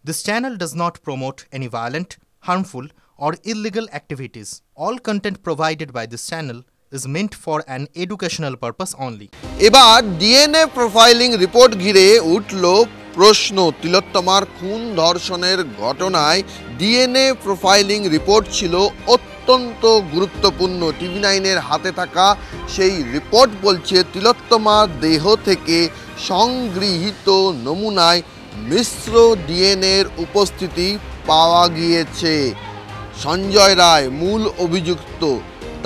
This channel does not promote any violent, harmful, or illegal activities. All content provided by this channel is meant for an educational purpose only. এবার DNA profiling report ঘিরে উঠল প্রশ্ন। তিলোত্তমার খুন ধর্ষণের ঘটনায় DNA profiling report ছিল অত্যন্ত গুরুত্বপূর্ণ। টিভি9 এর হাতে থাকা সেই রিপোর্ট বলছে তিলোত্তমার দেহ থেকে সংগৃহীত নমুনায় মিশ্র ডিএনএর উপস্থিতি পাওয়া গিয়েছে। সঞ্জয় রায় মূল অভিযুক্ত,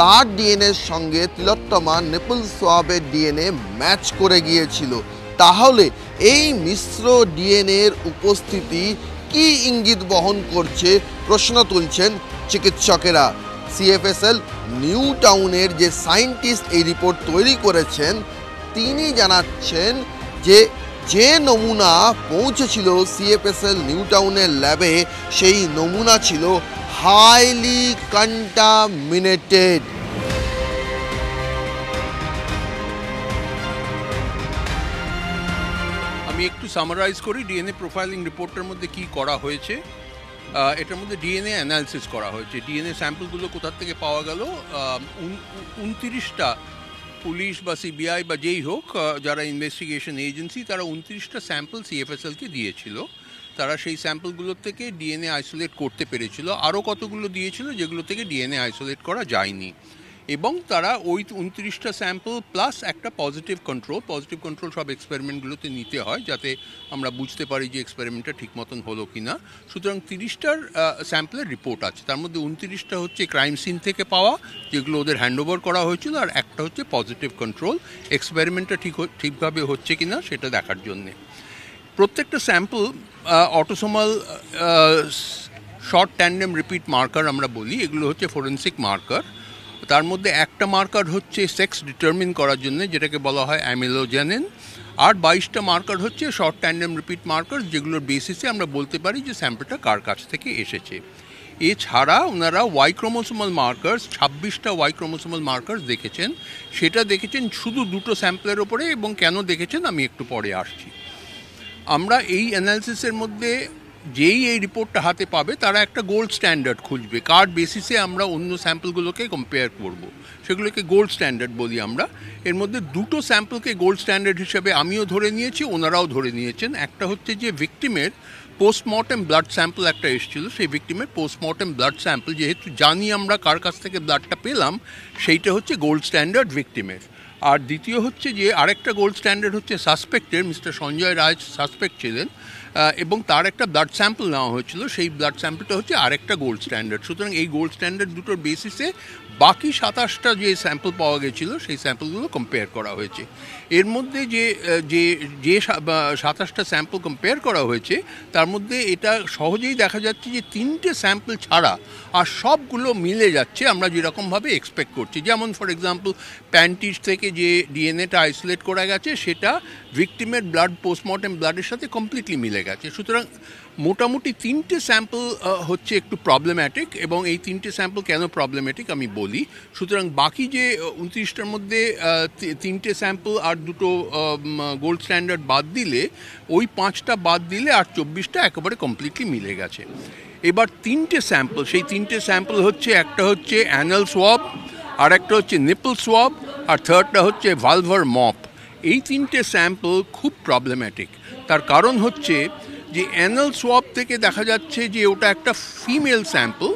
তার ডিএনএর সঙ্গে তিলোত্তমার নিপল সোয়াবের ডিএনএ ম্যাচ করে গিয়েছিল। তাহলে এই মিশ্র ডিএনএর উপস্থিতি কি ইঙ্গিত বহন করছে প্রশ্ন তুলছেন চিকিৎসকেরা। সিএফএসএল নিউ টাউনের যে সায়েন্টিস্ট এই রিপোর্ট তৈরি করেছেন তিনি জানাচ্ছেন যে নমুনা পৌঁছেছিল সিএফএসএল নিউ টাউনের ল্যাবে সেই নমুনা ছিল হাইলি কন্টামিনেটেড। আমি একটু সামারাইজ করি ডিএনএ প্রোফাইলিং রিপোর্টের মধ্যে কি করা হয়েছে। এটার মধ্যে ডিএনএ অ্যানালিসিস করা হয়েছে। ডিএনএ স্যাম্পলগুলো কোথা থেকে পাওয়া গেল, 29টা পুলিশ বা সিবিআই বা যেই হোক যারা ইনভেস্টিগেশন এজেন্সি তারা 29টা স্যাম্পল সিএফএসএলকে দিয়েছিল। তারা সেই স্যাম্পলগুলোর থেকে ডিএনএ আইসোলেট করতে পেরেছিল। আরও কতগুলো দিয়েছিল যেগুলো থেকে ডিএনএ আইসোলেট করা যায়নি, এবং তারা ওই 29টা স্যাম্পল প্লাস একটা পজিটিভ কন্ট্রোল সব এক্সপেরিমেন্টগুলোতে নিতে হয় যাতে আমরা বুঝতে পারি যে এক্সপেরিমেন্টটা ঠিক মতন হলো কি না। সুতরাং 30টার স্যাম্পলের রিপোর্ট আছে, তার মধ্যে 29টা হচ্ছে ক্রাইম সিন থেকে পাওয়া যেগুলো ওদের হ্যান্ডওভার করা হয়েছিল, আর একটা হচ্ছে পজিটিভ কন্ট্রোল। এক্সপেরিমেন্টটা ঠিকভাবে হচ্ছে কি না সেটা দেখার জন্যে প্রত্যেকটা sample autosomal short tandem repeat marker আমরা বলি, এগুলো হচ্ছে ফরেন্সিক মার্কার। তার মধ্যে একটা মার্কার হচ্ছে সেক্স ডিটারমিন করার জন্য যেটাকে বলা হয় অ্যামিলোজেনিন, আর 22টা মার্কার হচ্ছে শর্ট ট্যান্ডেম রিপিট মার্কার যেগুলোর বেসিসে আমরা বলতে পারি যে স্যাম্পলটা কার কাছ থেকে এসেছে। এছাড়া ওনারা ওয়াই ক্রোমোসোমাল মার্কার্স 26টা ওয়াই ক্রোমোসোমাল মার্কার্স দেখেছেন। সেটা দেখেছেন শুধু দুটো স্যাম্পলের ওপরে, এবং কেন দেখেছেন আমি একটু পরে আসছি। আমরা এই অ্যানালিসিসের মধ্যে যেই এই রিপোর্টটা হাতে পাবে তারা একটা গোল্ড স্ট্যান্ডার্ড খুঁজবে, কার বেসিসে আমরা অন্য স্যাম্পলগুলোকে কম্পেয়ার করব, সেগুলোকে গোল্ড স্ট্যান্ডার্ড বলি আমরা। এর মধ্যে দুটো স্যাম্পলকে গোল্ড স্ট্যান্ডার্ড হিসেবে আমিও ধরে নিয়েছি, ওনারাও ধরে নিয়েছেন। একটা হচ্ছে যে ভিকটিমের পোস্টমর্টেম ব্লাড স্যাম্পল একটা এসেছিল, সেই ভিকটিমের পোস্টমর্টেম ব্লাড স্যাম্পল যেহেতু জানি আমরা কার কাছ থেকে ব্লাডটা পেলাম, সেইটা হচ্ছে গোল্ড স্ট্যান্ডার্ড ভিকটিমের। আর দ্বিতীয় হচ্ছে যে আরেকটা গোল্ড স্ট্যান্ডার্ড হচ্ছে সাসপেক্টের, মিস্টার সঞ্জয় রায় সাসপেক্ট ছিলেন এবং তার একটা ব্লাড স্যাম্পল নেওয়া হয়েছিল, সেই ব্লাড স্যাম্পলটা হচ্ছে আরেকটা গোল্ড স্ট্যান্ডার্ড। সুতরাং এই গোল্ড স্ট্যান্ডার্ড দুটোর বেসিসে বাকি 27টা যে স্যাম্পল পাওয়া গেছিলো সেই স্যাম্পলগুলো কম্পেয়ার করা হয়েছে। এর মধ্যে যে 27টা স্যাম্পল কম্পেয়ার করা হয়েছে তার মধ্যে এটা সহজেই দেখা যাচ্ছে যে 3টে স্যাম্পল ছাড়া আর সবগুলো মিলে যাচ্ছে আমরা যেরকমভাবে এক্সপেক্ট করছি। যেমন ফর এক্সাম্পল প্যান্টিস থেকে যে ডিএনএটা আইসোলেট করা গেছে সেটা ভিকটিমের ব্লাড পোস্টমর্টেম ব্লাডের সাথে কমপ্লিটলি মিলে গেছে। সুতরাং মোটামুটি 3টে স্যাম্পল হচ্ছে একটু প্রবলেম্যাটিক, এবং এই 3টে স্যাম্পল কেন প্রবলেম্যাটিক আমি বলি। সুতরাং বাকি যে 29টার মধ্যে 3টে স্যাম্পল আর দুটো গোল্ড স্ট্যান্ডার্ড বাদ দিলে, ওই 5টা বাদ দিলে আর 24টা একেবারে কমপ্লিটলি মিলে গেছে। এবার 3টে স্যাম্পল, সেই 3টে স্যাম্পল হচ্ছে একটা হচ্ছে অ্যানাল সোয়াব, আর একটা হচ্ছে নিপল সোয়াব, আর থার্ডটা হচ্ছে ভালভার মপ। এই 3টে স্যাম্পল খুব প্রবলেম্যাটিক। তার কারণ হচ্ছে যে অ্যানাল সোয়াব থেকে দেখা যাচ্ছে যে ওটা একটা ফিমেল স্যাম্পল,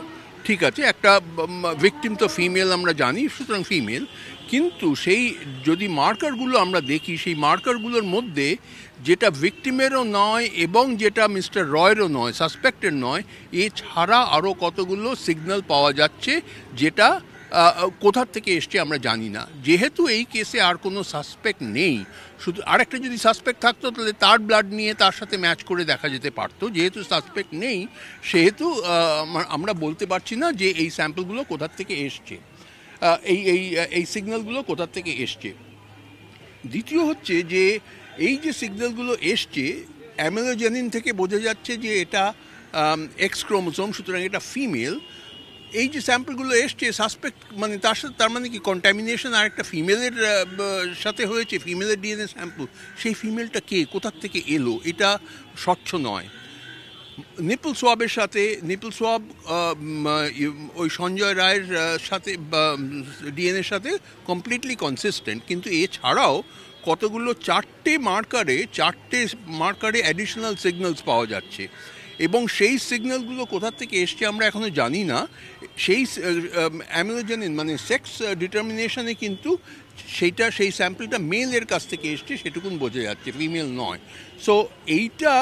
ঠিক আছে, একটা ভিকটিম তো ফিমেল আমরা জানি, সুতরাং ফিমেল। কিন্তু সেই যদি মার্কারগুলো আমরা দেখি সেই মার্কারগুলোর মধ্যে যেটা ভিকটিমেরও নয় এবং যেটা মিস্টার রয়েরও নয়, সাসপেক্টের নয়, এছাড়া আরও কতগুলো সিগন্যাল পাওয়া যাচ্ছে যেটা কোথার থেকে এসছে আমরা জানি না। যেহেতু এই কেসে আর কোনো সাসপেক্ট নেই, শুধু আরেকটা যদি সাসপেক্ট থাকতো তাহলে তার ব্লাড নিয়ে তার সাথে ম্যাচ করে দেখা যেতে পারতো। যেহেতু সাসপেক্ট নেই সেহেতু আমরা বলতে পারছি না যে এই স্যাম্পলগুলো কোথার থেকে এসছে, এই সিগন্যালগুলো কোথার থেকে এসছে। দ্বিতীয় হচ্ছে যে এই যে সিগন্যালগুলো এসছে অ্যামিলোজেনিন থেকে বোঝা যাচ্ছে যে এটা এক্স ক্রোমোসোম, সুতরাং এটা ফিমেল। এই যে স্যাম্পলগুলো এসছে সাসপেক্ট মানে তার মানে কি কন্টামিনেশন আর একটা ফিমেলের সাথে হয়েছে, ফিমেলের ডিএনএ স্যাম্পল। সেই ফিমেলটা কে, কোথার থেকে এলো, এটা স্বচ্ছ নয়। নিপল সোয়াবের সাথে নিপল সোয়াব ওই সঞ্জয় রায়ের সাথে ডিএনএর সাথে কমপ্লিটলি কনসিস্টেন্ট, কিন্তু এছাড়াও কতগুলো চারটে মার্কারে অ্যাডিশনাল সিগন্যালস পাওয়া যাচ্ছে, এবং সেই সিগন্যালগুলো কোথা থেকে এসছে আমরা এখনও জানি না। সেই অ্যামিলোজেনিন মানে সেক্স ডিটারমিনেশনে কিন্তু সেই স্যাম্পলটা মেলের কাছ থেকে এসছে সেটুকুন বোঝা যাচ্ছে, ফিমেল নয়। সো এইটা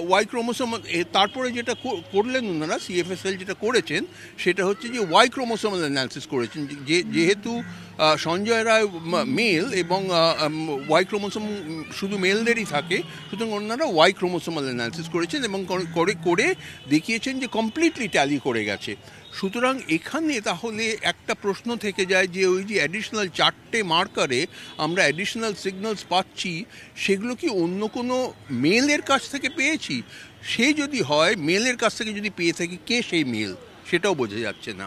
ওয়াই ক্রোমোসোম, তারপরে যেটা করলেন ওনারা সিএফএসএল যেটা করেছেন সেটা হচ্ছে যে ওয়াই ক্রোমোসোমাল অ্যানালিসিস করেছেন, যেহেতু সঞ্জয় রায় মেল এবং ওয়াই ক্রোমোসোম শুধু মেলদেরই থাকে, সুতরাং ওনারা ওয়াই ক্রোমোসোমাল অ্যানালিসিস করেছেন এবং করে দেখিয়েছেন যে কমপ্লিটলি ট্যালি করে গেছে। সুতরাং এখানে তাহলে একটা প্রশ্ন থেকে যায় যে ওই যে অ্যাডিশনাল চারটে মার্কারে আমরা অ্যাডিশনাল সিগন্যালস পাচ্ছি, সেগুলো কি অন্য কোনো মেলের কাছ থেকে পেয়েছি? সে যদি হয়, মেলের কাছ থেকে যদি পেয়ে থাকি, কে সেই মেল সেটাও বোঝা যাচ্ছে না।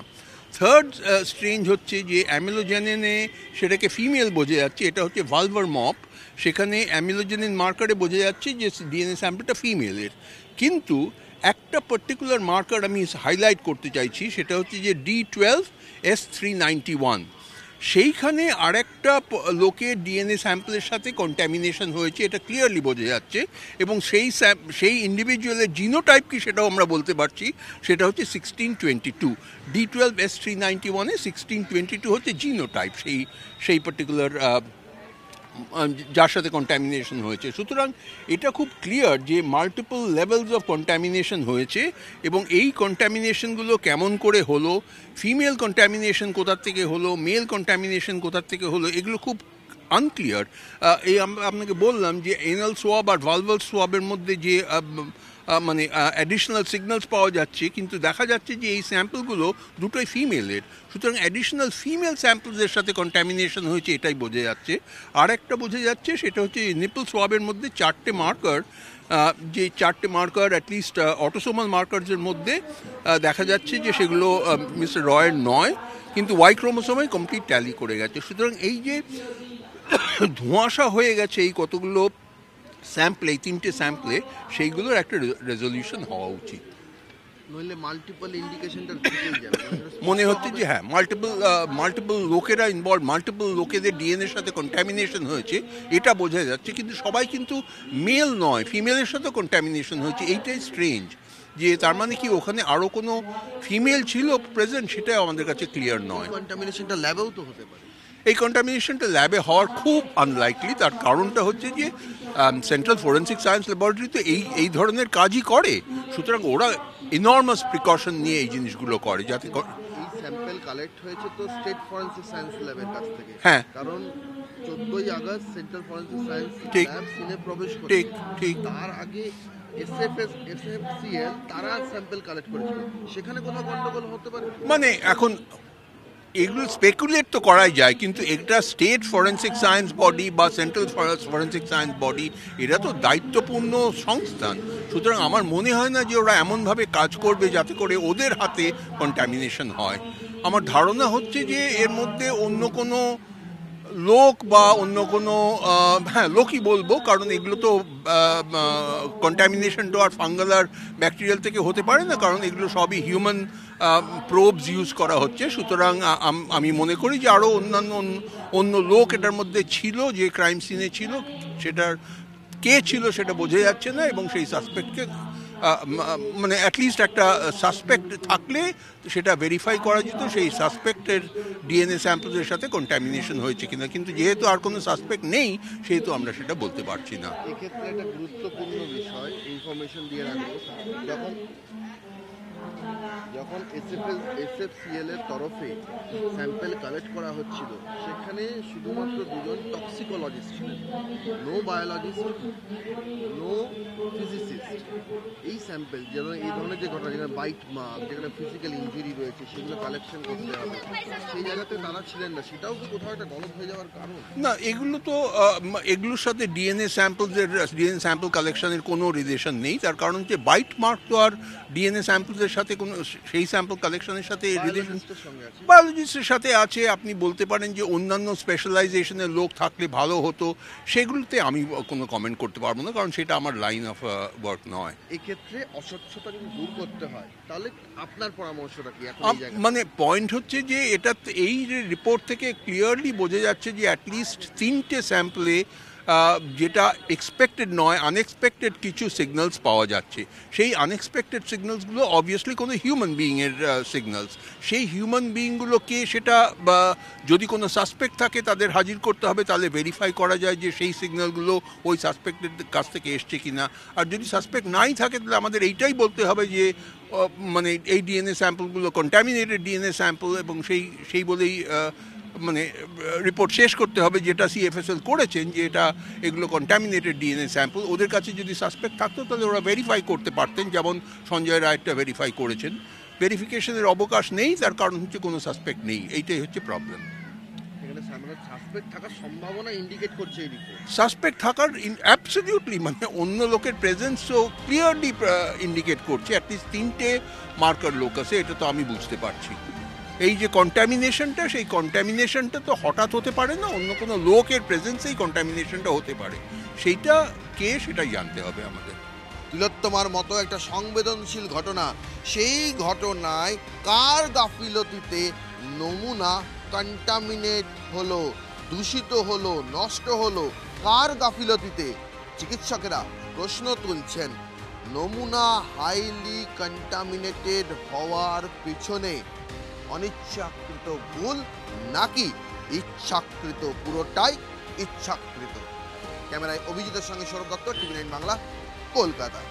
থার্ড স্ট্রেঞ্জ হচ্ছে যে অ্যামিলোজেনিনে সেটাকে ফিমেল বোঝা যাচ্ছে, এটা হচ্ছে ভালভার মপ, সেখানে অ্যামিলোজেনিন মার্কারে বোঝা যাচ্ছে যে ডিএনএ স্যাম্পলটা ফিমেলের, কিন্তু একটা পার্টিকুলার মার্কার আমি হাইলাইট করতে চাইছি, সেটা হচ্ছে যে D12S391, সেইখানে আরেকটা লোকের ডিএনএ স্যাম্পলের সাথে কন্ট্যামিনেশন হয়েছে, এটা ক্লিয়ারলি বোঝা যাচ্ছে, এবং সেই ইন্ডিভিজুয়ালের জিনোটাইপ কি সেটাও আমরা বলতে পারছি, সেটা হচ্ছে 1622। D12S391-এ 1622 হচ্ছে জিনোটাইপ, সেই পার্টিকুলার যার সাথে কন্ট্যামিনেশন হয়েছে। সুতরাং এটা খুব ক্লিয়ার যে মাল্টিপল লেভেলস অফ কন্ট্যামিনেশন হয়েছে, এবং এই কন্ট্যামিনেশনগুলো কেমন করে হলো, ফিমেল কন্ট্যামিনেশন কোথার থেকে হলো, মেল কন্ট্যামিনেশন কোথার থেকে হলো, এগুলো খুব আনক্লিয়ার। এই আপনাকে বললাম যে এনাল সোয়াব আর ভালভাল সোয়াবের মধ্যে যে মানে অ্যাডিশনাল সিগন্যালস পাওয়া যাচ্ছে, কিন্তু দেখা যাচ্ছে যে এই স্যাম্পলগুলো দুটোই ফিমেলের, সুতরাং অ্যাডিশনাল ফিমেল স্যাম্পলসের সাথে কন্ট্যামিনেশন হয়েছে এটাই বোঝা যাচ্ছে। আর একটা বোঝা যাচ্ছে সেটা হচ্ছে নিপল সোয়াবের মধ্যে চারটে মার্কার, যে চারটে মার্কার অ্যাটলিস্ট অটোসোমাল মার্কারসের মধ্যে দেখা যাচ্ছে যে সেগুলো মিস্টার রয়ের নয়, কিন্তু ওয়াই ক্রোমোসোমে কমপ্লিট ট্যালি করে গেছে। সুতরাং এই যে ধোঁয়াশা হয়ে গেছে এই কতগুলো স্যাম্পলে, এই তিনটে স্যাম্পলে, সেইগুলোর একটা রেজলিউশন হওয়া উচিত। নইলে মাল্টিপল ইন্ডিকেশনটা মনে হচ্ছে যে হ্যাঁ, মাল্টিপল লোকেরা ইনভলভ, মাল্টিপল লোকেদের ডিএনএর সাথে কন্ট্যামিনেশন হয়েছে এটা বোঝা যাচ্ছে, কিন্তু সবাই কিন্তু মেল নয়, ফিমেলের সাথে কন্ট্যামিনেশন হয়েছে, এইটাই স্ট্রেঞ্জ। যে তার মানে কি ওখানে আরও কোনো ফিমেল ছিল প্রেজেন্ট, সেটাই আমাদের কাছে ক্লিয়ার নয়। কন্টামিনেশনটা ল্যাবেও তো হতে পারে। এই কন্টামিনেশনটা ল্যাবে হওয়ার খুব আনলাইকলি, তার কারণটা হচ্ছে যে সেন্ট্রাল ফরেন্সিক সায়েন্স ল্যাবরেটরি তো এই ধরনের কাজই করে, সুতরাং ওরা ইনর্মাস প্রিকশন নিয়ে এই জিনিসগুলো করে, যাতে এই স্যাম্পল কালেক্ট হয়েছে তো স্টেট ফরেন্সিক সায়েন্স ল্যাবের কাছ থেকে। হ্যাঁ, কারণ 14ই August central forensic science lab সিনে প্রবেশ করে, ঠিক তার আগে এসএফসিএল তারা স্যাম্পল কালেক্ট করেছিল, সেখানে কোনো গন্ডগোল হতে পারে। মানে এখন এগুলো স্পেকুলেট তো করাই যায়, কিন্তু একটা স্টেট ফরেন্সিক সায়েন্স বডি বা সেন্ট্রাল ফরেন্সিক সায়েন্স বডি, এরা তো দায়িত্বপূর্ণ সংস্থান, সুতরাং আমার মনে হয় না যে ওরা এমনভাবে কাজ করবে যাতে করে ওদের হাতে কন্ট্যামিনেশন হয়। আমার ধারণা হচ্ছে যে এর মধ্যে অন্য কোনো লোক বা অন্য কোনো হ্যাঁ লোকই বলবো, কারণ এগুলো তো কন্ট্যামিনেশন তো আর ফাঙ্গাল আর ব্যাকটেরিয়াল থেকে হতে পারে না, কারণ এগুলো সবই হিউম্যান প্রোবস ইউজ করা হচ্ছে। সুতরাং আমি মনে করি যে আরও অন্য লোক এটার মধ্যে ছিল, যে ক্রাইম সিনে ছিল, সেটার কে ছিল সেটা বোঝা যাচ্ছে না, এবং সেই সাসপেক্টকে মানে অ্যাটলিস্ট একটা সাসপেক্ট থাকলে সেটা ভেরিফাই করা যেত, সেই সাসপেক্টের ডিএনএ স্যাম্পলের সাথে কন্ট্যামিনেশন হয়েছে কিনা, কিন্তু যেহেতু আর কোনো সাসপেক্ট নেই সেহেতু আমরা সেটা বলতে পারছি না। এক্ষেত্রে একটা গুরুত্বপূর্ণ বিষয় ইনফরমেশন দিয়ে রাখবো, যখন এসএফসিএল এর তরফে স্যাম্পল কালেক্ট করা হচ্ছিল, সেখানে শুধুমাত্র দুজন টক্সিকোলজিস্ট ছিলেন, নো বায়োলজিস্ট, নো ফিজিসিস্ট। এই স্যাম্পল যেন এই ধরনের যে ঘটনা, যেখানে বাইট মার্ক, যেখানে ফিজিক্যাল ইনজুরি রয়েছে, সেগুলো কালেকশন করতে হবে, সেই জায়গাতে তারা ছিলেন না, সেটাও কি কোথাও একটা গলত হয়ে যাওয়ার কারণ? না, এগুলো তো এগুলোর সাথে ডিএনএ স্যাম্পল কালেকশনের কোনো রিলেশন নেই, তার কারণ হচ্ছে বাইট মার্ক তো আর ডিএনএ স্যাম্পলসের সাথে কোনো সেই স্যাম্পল কালেকশনের সাথে রিলেশন Biologist-এর সঙ্গে আছে। বায়োলজিস্টের সাথে আছে। আপনি বলতে পারেন যে অন্যান্য স্পেশালাইজেশনের লোক থাকলে ভালো হতো, সেগুলোতে আমি কোনো কমেন্ট করতে পারবো না, কারণ সেটা আমার লাইন অফ ওয়ার্ক নয়। এক্ষেত্রে অস্বচ্ছতা যদি দূর করতে হয় তাহলে আপনার পরামর্শটা কি এখন এই জায়গায়? মানে পয়েন্ট হচ্ছে যে এটা এই রিপোর্ট থেকে ক্লিয়ারলি বোঝা যাচ্ছে যে অ্যাটলিস্ট 3টে স্যাম্পলে যেটা এক্সপেক্টেড নয়, আনএক্সপেক্টেড কিছু সিগন্যালস পাওয়া যাচ্ছে। সেই আনএক্সপেক্টেড সিগন্যালসগুলো অবভিয়াসলি কোনো হিউম্যান বিইংয়ের সিগন্যালস। সেই হিউম্যান বিইংগুলোকে সেটা বা যদি কোনো সাসপেক্ট থাকে তাদের হাজির করতে হবে, তাহলে ভেরিফাই করা যায় যে সেই সিগন্যালগুলো ওই সাসপেক্টের কাছ থেকে এসছে কিনা। আর যদি সাসপেক্ট নাই থাকে তাহলে আমাদের এইটাই বলতে হবে যে মানে এই ডিএনএ স্যাম্পলগুলো কন্টামিনেটেড ডিএনএ স্যাম্পল, এবং সেই বলেই মানে রিপোর্ট শেষ করতে হবে, যেটা সিএফএসএল করেছেন যে এটা এগুলো কন্টামিনেটেড ডিএনএ স্যাম্পল। ওদের কাছে যদি সাসপেক্ট থাকতো তাহলে ওরা ভেরিফাই করতে পারতেন, যেমন সঞ্জয় রায়টা ভেরিফাই করেছেন। ভেরিফিকেশনের অবকাশ নেই, তার কারণ হচ্ছে কোনো সাসপেক্ট নেই, এইটাই হচ্ছে প্রবলেম। এখানে সাসপেক্ট থাকার সম্ভাবনা ইন্ডিকেট করছে এই রিপোর্ট। সাসপেক্ট থাকার অ্যাবসলিউটলি, মানে অন্য লোকের প্রেজেন্সও ক্লিয়ারলি ইন্ডিকেট করছে। অ্যাটলিস্ট 3টে মার্কার লোক আছে, এটা তো আমি বুঝতে পারছি। এই যে কন্টামিনেশনটা, সেই কন্টামিনেশনটা তো হঠাৎ হতে পারে না, অন্য কোনো লোকের প্রেজেন্সেই কন্টামিনেশনটা হতে পারে। সেইটা কে, সেটাই জানতে হবে আমাদের। তিলোত্তমার মতো একটা সংবেদনশীল ঘটনা, সেই ঘটনায় কার গাফিলতিতে নমুনা কন্টামিনেট হলো, দূষিত হলো, নষ্ট হলো, কার গাফিলতিতে? চিকিৎসকেরা প্রশ্ন তুলছেন। নমুনা হাইলি কন্টামিনেটেড হওয়ার পিছনে অনিচ্ছাকৃত ভুল নাকি ইচ্ছাকৃত? পুরোটাই ইচ্ছাকৃত। ক্যামেরায় অভিজিতের সঙ্গে সৌরভ দত্ত, টিভি9 বাংলা, কলকাতা।